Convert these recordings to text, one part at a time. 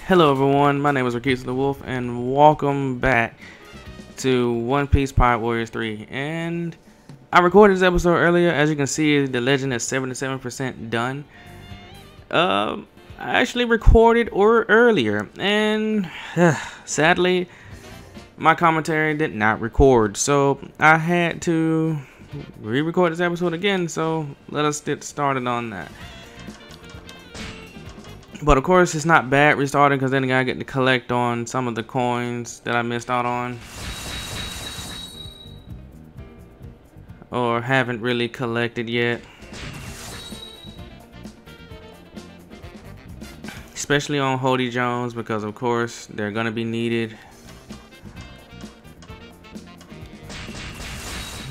Hello everyone, my name is rikitsuthewolf and welcome back to One Piece Pirate Warriors 3. And I recorded this episode earlier. As you can see, the legend is 77% done. I actually recorded earlier, and sadly my commentary did not record, so I had to re-record this episode again. So let us get started on that. But of course, it's not bad restarting, because then I get to collect on some of the coins that I missed out on, or haven't really collected yet. Especially on Hody Jones, because of course they're gonna be needed.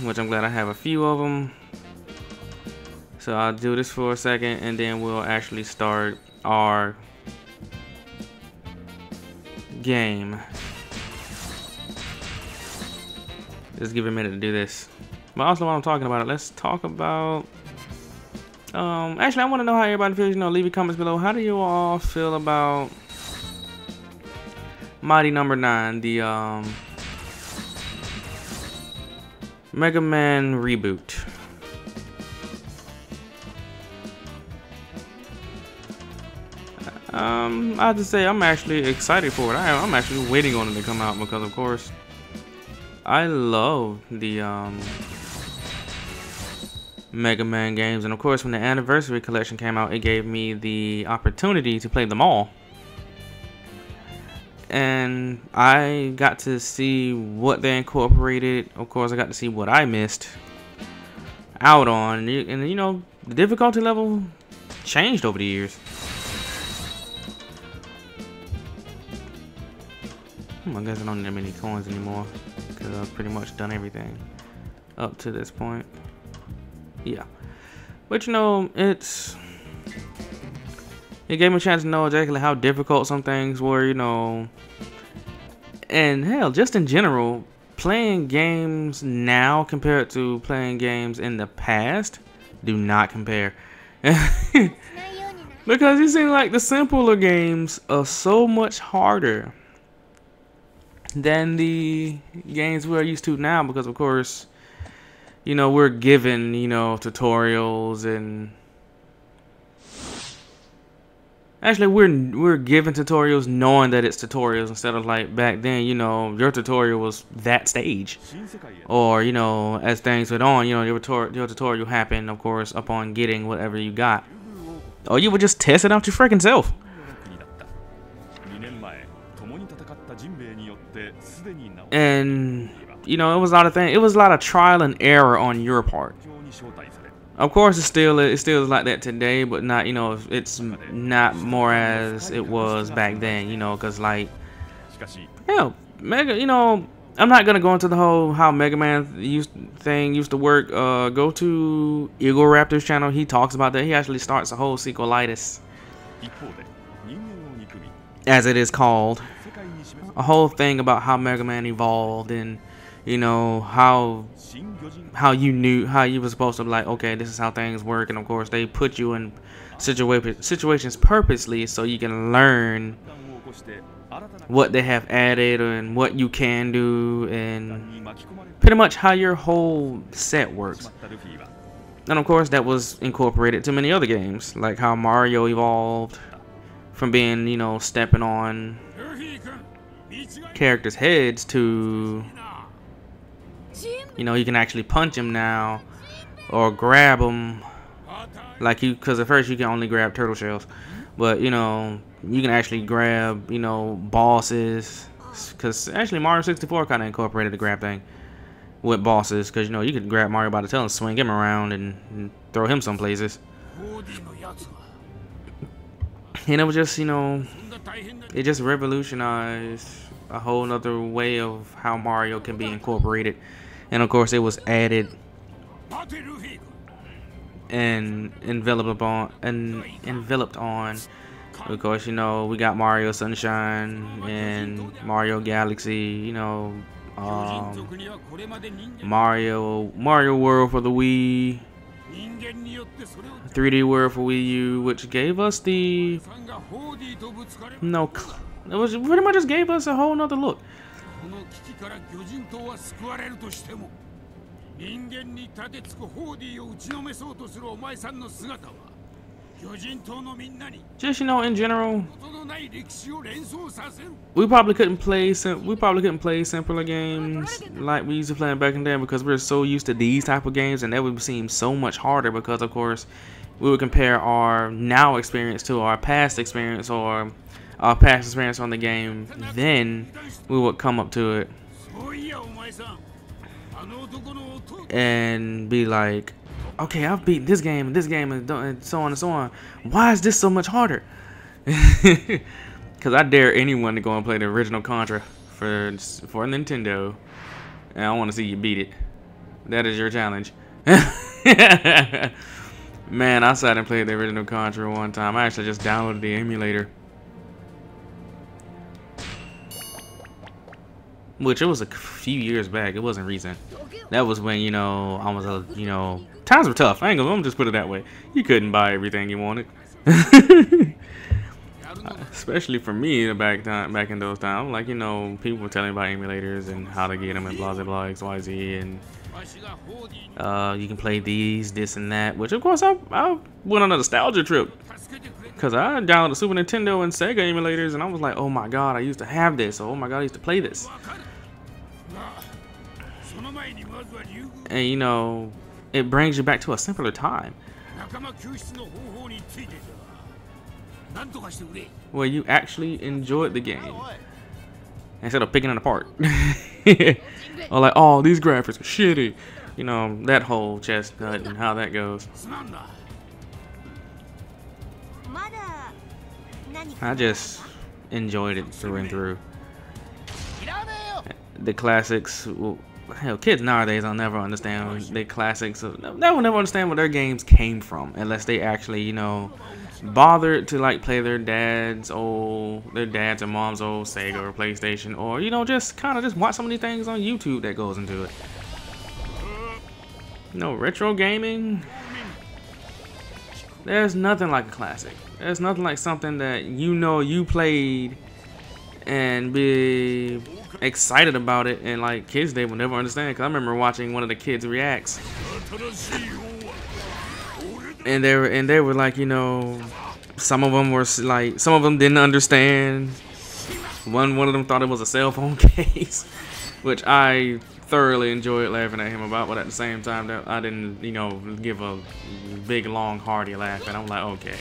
Which I'm glad I have a few of them. So I'll do this for a second, and then we'll actually start our game. Just give it a minute to do this. But also, while I'm talking about it, let's talk about actually, I want to know how everybody feels. Leave your comments below. How do you all feel about Mighty Number 9, the Mega Man reboot? I have to say, I'm actually excited for it. I'm actually waiting on it to come out, because of course I love the Mega Man games, and of course when the Anniversary Collection came out, it gave me the opportunity to play them all, and I got to see what they incorporated. Of course, I got to see what I missed out on, and the difficulty level changed over the years. I guess I don't need that many coins anymore, because I've pretty much done everything up to this point. Yeah, but it gave me a chance to know exactly how difficult some things were, and hell, just in general, playing games now compared to playing games in the past do not compare. Because it seems like the simpler games are so much harder than the games we're used to now, because of course we're given tutorials, and actually we're given tutorials knowing that it's tutorials, instead of like back then, your tutorial was that stage, or as things went on, your tutorial happened of course upon getting whatever you got, or you would just test it out your freaking self. And it was a lot of things. It was a lot of trial and error on your part. Of course, it still is like that today, but not it's not more as it was back then. Because like hell, Mega. I'm not gonna go into the whole how Mega Man used to work. Go to Eagle Raptor's channel. He talks about that. He actually starts a whole sequelitis, as it is called. A whole thing about how Mega Man evolved, and how you were supposed to be like, okay, this is how things work, and of course they put you in situations purposely so you can learn what they have added and what you can do, and pretty much how your whole set works. And of course that was incorporated to many other games, like how Mario evolved from being stepping on characters' heads to you can actually punch him now, or grab him because at first you can only grab turtle shells, but you can actually grab bosses, because actually Mario 64 kind of incorporated the grab thing with bosses, because you could grab Mario by the tail and swing him around and throw him some places. And it was just it just revolutionized a whole nother way of how Mario can be incorporated. And of course it was added and enveloped on. Of course, we got Mario Sunshine and Mario Galaxy, Mario World for the Wii, 3D World for Wii U, which gave us the it was pretty much just gave us a whole nother look. Just, you know, in general, we probably couldn't play simpler games like we used to play back in then, because we're so used to these type of games, and that would seem so much harder, because of course we would compare our now experience to our past experience, or our past experience on the game, then we would come up to it and be like, okay, I've beaten this game and so on and so on. Why is this so much harder? Because I dare anyone to go and play the original Contra for Nintendo, and I want to see you beat it. That is your challenge. Man, I sat and played the original Contra one time. I actually just downloaded the emulator, which it was a few years back. It wasn't recent. That was when, you know, I was a, you know, times were tough. I'm just put it that way. You couldn't buy everything you wanted. Especially for me back in those times. Like, you know, people were telling me about emulators and how to get them and blah blah blah XYZ, and you can play this and that. Which of course I went on a nostalgia trip, because I downloaded Super Nintendo and Sega emulators, and I was like, oh my god, I used to have this. Oh my god, I used to play this. And you know, it brings you back to a simpler time where you actually enjoyed the game instead of picking it apart. Or like, oh, these graphics are shitty. You know, that whole chestnut and how that goes. I just enjoyed it through and through. The classics, well, hell, kids nowadays will never understand the classics. They will never understand where their games came from unless they actually, you know, bothered to like play their dad's and mom's old Sega or PlayStation, or you know, just kind of just watch some of these things on YouTube that goes into it. You know, retro gaming. There's nothing like a classic. There's nothing like something that you know you played and be excited about it, and like kids, they will never understand. Cause I remember watching one of the kids reacts, and they were like, you know, some of them didn't understand. One of them thought it was a cell phone case, which I thoroughly enjoyed laughing at him about, but at the same time, that I didn't, you know, give a big long hearty laugh, and I'm like, okay.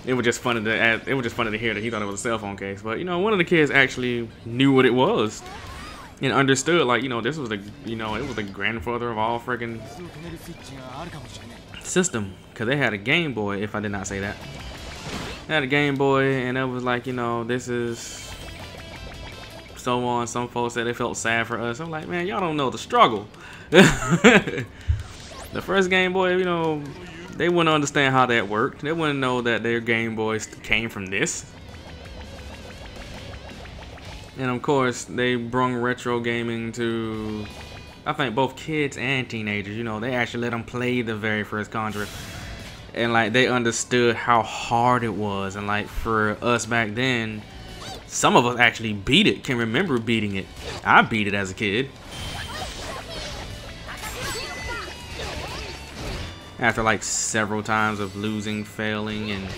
It was just funny to hear that he thought it was a cell phone case, but you know, one of the kids actually knew what it was and understood, like, you know, this was the, you know, it was the grandfather of all freaking system, because they had a Game Boy. If I did not say that, they had a Game Boy, and it was like, you know, this is so on. Some folks said they felt sad for us. I'm like, man, y'all don't know the struggle. The first Game Boy, you know, they wouldn't understand how that worked. They wouldn't know that their Game Boys came from this. And of course, they brung retro gaming to, I think, both kids and teenagers. You know, they actually let them play the very first Contra. And like, they understood how hard it was. And like, for us back then, some of us actually beat it, can remember beating it. I beat it as a kid. After like several times of losing, failing, and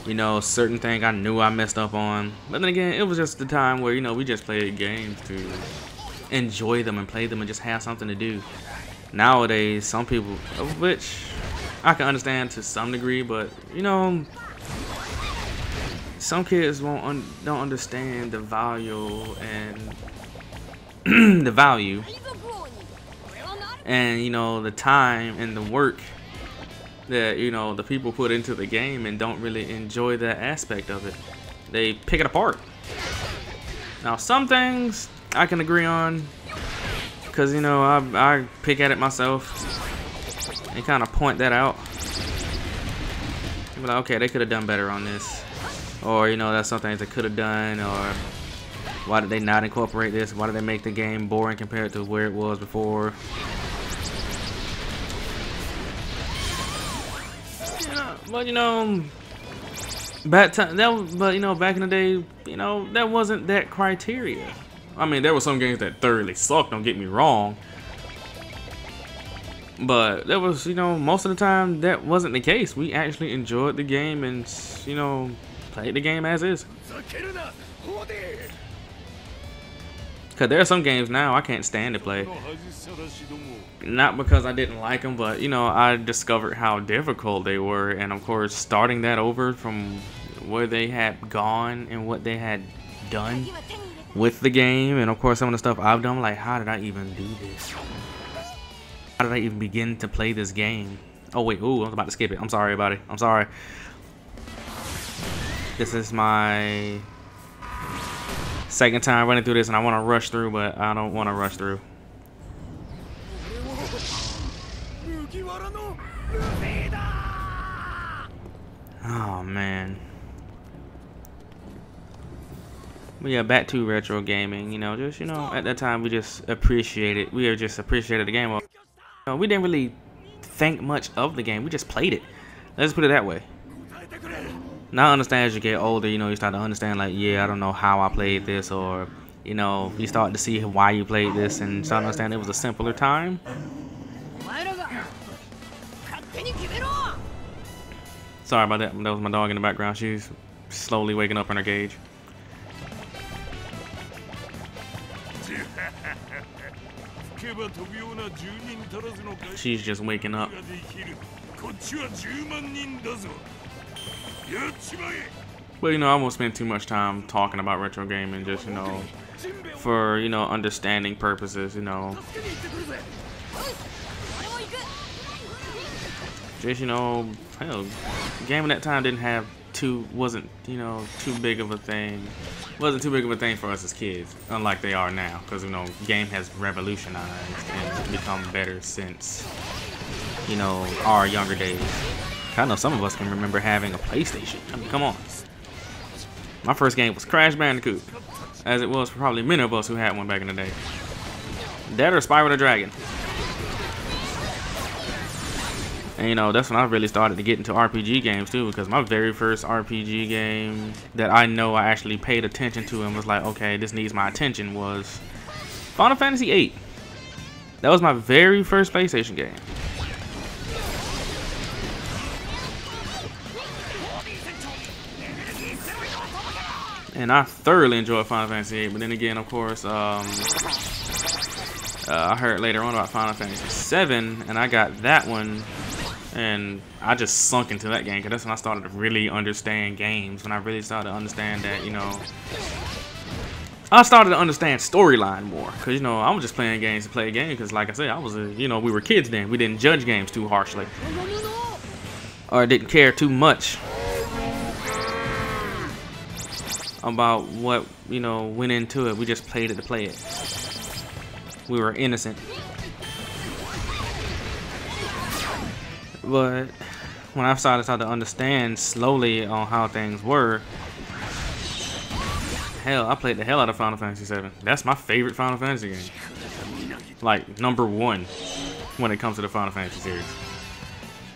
you know, certain thing I knew I messed up on. But then again, it was just the time where, you know, we just played games to enjoy them and play them and just have something to do. Nowadays, some people, which I can understand to some degree, but you know, some kids don't understand the value and the value and, you know, the time and the work that, you know, the people put into the game, and don't really enjoy that aspect of it. They pick it apart. Now, some things I can agree on, because, you know, I pick at it myself and kind of point that out. Be like, okay, they could have done better on this, or, you know, that's something they could have done, or why did they not incorporate this? Why did they make the game boring compared to where it was before? But you know, back in the day, you know, that wasn't that criteria. I mean, there were some games that thoroughly sucked, don't get me wrong. But that was, you know, most of the time that wasn't the case. We actually enjoyed the game and, you know, played the game as is. Because there are some games now I can't stand to play. Not because I didn't like them, but, you know, I discovered how difficult they were. And, of course, starting that over from where they had gone and what they had done with the game. And, of course, some of the stuff I've done, like, how did I even do this? How did I even begin to play this game? Oh, wait. Ooh, I was about to skip it. I'm sorry, buddy. I'm sorry. This is my second time running through this, and I want to rush through, but I don't want to rush through. Oh, man. But yeah, back to retro gaming. You know, just, you know, at that time, we just appreciated. We just appreciated the game. We didn't really think much of the game. We just played it. Let's put it that way. Now I understand as you get older, you know, you start to understand, like, yeah, I don't know how I played this, or, you know, you start to see why you played this and start to understand it was a simpler time. Sorry about that. That was my dog in the background. She's slowly waking up in her cage. She's just waking up. But, you know, I won't spend too much time talking about retro gaming, just, you know, for, you know, understanding purposes, you know. Just, you know, hell, gaming at that time wasn't, you know, too big of a thing. Wasn't too big of a thing for us as kids, unlike they are now, because, you know, game has revolutionized and become better since, you know, our younger days. I know some of us can remember having a PlayStation. I mean, come on. My first game was Crash Bandicoot, as it was for probably many of us who had one back in the day. That or Spyro the Dragon. And, you know, that's when I really started to get into RPG games, too, because my very first RPG game that I know I actually paid attention to and was like, okay, this needs my attention, was Final Fantasy VIII. That was my very first PlayStation game. And I thoroughly enjoyed Final Fantasy VIII, but then again, of course, I heard later on about Final Fantasy VII, and I got that one. And I just sunk into that game, because that's when I started to really understand games. When I really started to understand that, you know, I started to understand storyline more. Because, you know, I was just playing games to play a game. Because, like I said, you know, we were kids then. We didn't judge games too harshly. Or didn't care too much about what, you know, went into it. We just played it to play it. We were innocent. But when I started to understand slowly on how things were, hell, I played the hell out of Final Fantasy VII. That's my favorite Final Fantasy game. Like, #1 when it comes to the Final Fantasy series.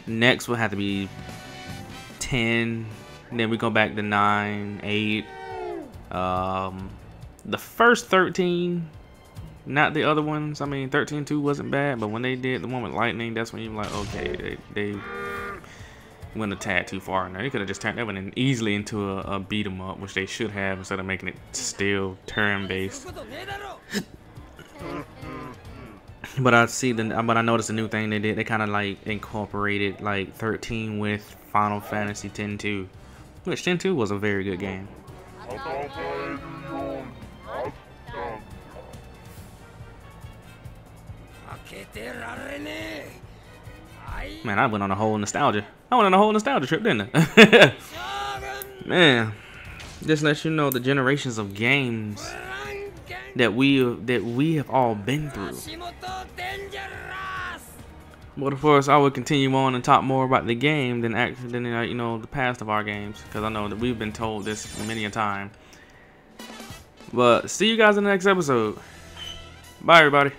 Next will have to be 10. Then we go back to 9, 8. The first 13. Not the other ones. I mean, 13-2 wasn't bad, but when they did the one with lightning, that's when you're like, okay, they went a tad too far. Now they could have just turned that one in easily into a beat 'em up, which they should have, instead of making it still turn-based. But I noticed a new thing they did. They kind of like incorporated like 13 with Final Fantasy X-2, which X-2 was a very good game. Man, I went on a whole nostalgia. I went on a whole nostalgia trip, didn't I? Man, just let you know the generations of games that we have all been through. But of course, I will continue on and talk more about the game than you know, the past of our games, because I know that we've been told this many a time. But see you guys in the next episode. Bye, everybody.